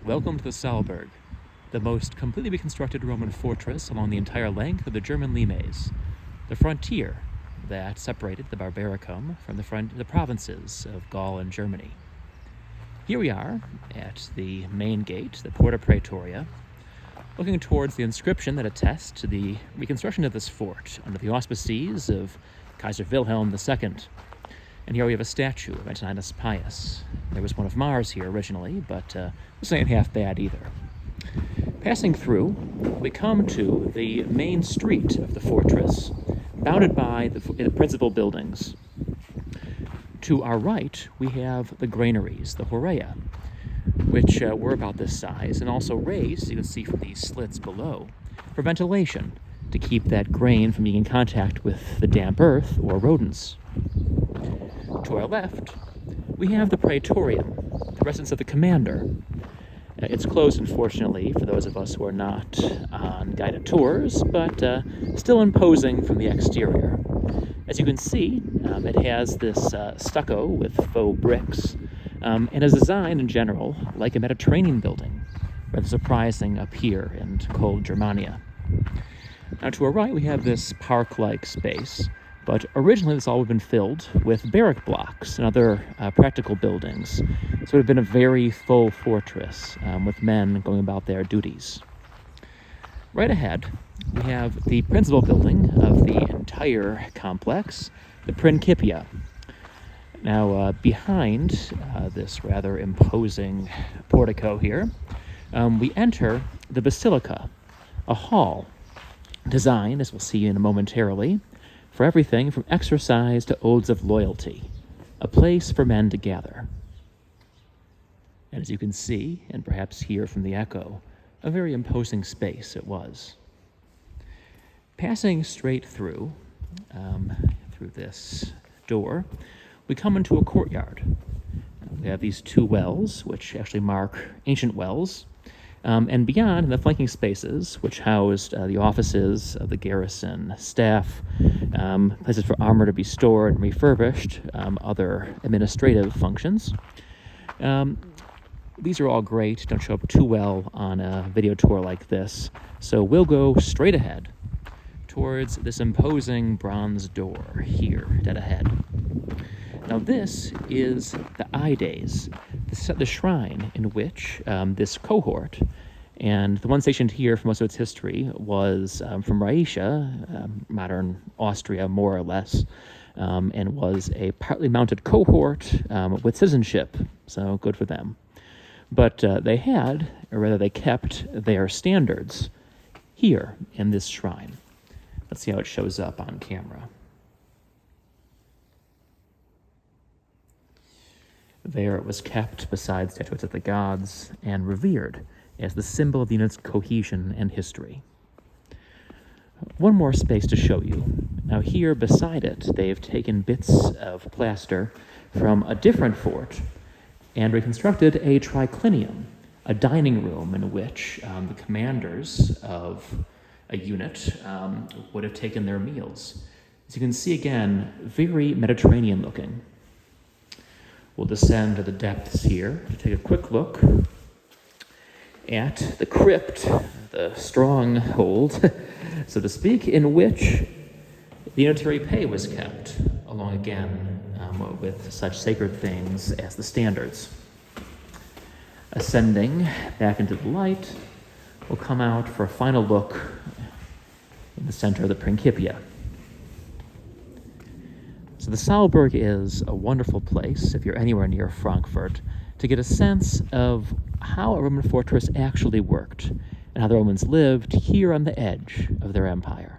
Welcome to the Saalburg, the most completely reconstructed Roman fortress along the entire length of the German limes, the frontier that separated the Barbaricum from the provinces of Gaul and Germany. Here we are at the main gate, the Porta Praetoria, looking towards the inscription that attests to the reconstruction of this fort under the auspices of Kaiser Wilhelm II. And here we have a statue of Antoninus Pius. There was one of Mars here originally, but this ain't half bad either. Passing through, we come to the main street of the fortress, bounded by the principal buildings. To our right, we have the granaries, the Horea, which were about this size and also raised, you can see from these slits below, for ventilation, to keep that grain from being in contact with the damp earth or rodents. To our left, we have the Praetorium, the residence of the commander. It's closed, unfortunately, for those of us who are not on guided tours, but still imposing from the exterior. As you can see, it has this stucco with faux bricks, and is designed in general like a Mediterranean building, rather surprising up here in cold Germania. Now to our right, we have this park-like space, but originally this all would have been filled with barrack blocks and other practical buildings. So it would have been a very full fortress with men going about their duties. Right ahead, we have the principal building of the entire complex, the Principia. Now, behind this rather imposing portico here, we enter the Basilica, a hall designed, as we'll see in a momentarily, for everything from exercise to odes of loyalty, a place for men to gather. And as you can see, and perhaps hear from the echo, a very imposing space it was. Passing straight through this door, we come into a courtyard. We have these two wells, which actually mark ancient wells, and beyond, in the flanking spaces, which housed the offices of the garrison staff, places for armor to be stored and refurbished, other administrative functions. These are all great, don't show up too well on a video tour like this, so we'll go straight ahead towards this imposing bronze door here, dead ahead. Now this is the Ides, the shrine in which this cohort, and the one stationed here for most of its history, was from Rhaetia, modern Austria more or less, and was a partly mounted cohort with citizenship, so good for them. But they kept their standards here in this shrine. Let's see how it shows up on camera. There it was kept beside statuettes of the gods and revered as the symbol of the unit's cohesion and history. One more space to show you. Now here beside it, they've taken bits of plaster from a different fort and reconstructed a triclinium, a dining room in which the commanders of a unit would have taken their meals. As you can see again, very Mediterranean looking. We'll descend to the depths here to take a quick look at the crypt, the stronghold, so to speak, in which the unitary pay was kept, along again with such sacred things as the standards. Ascending back into the light, we'll come out for a final look in the center of the Principia. So the Saalburg is a wonderful place, if you're anywhere near Frankfurt, to get a sense of how a Roman fortress actually worked and how the Romans lived here on the edge of their empire.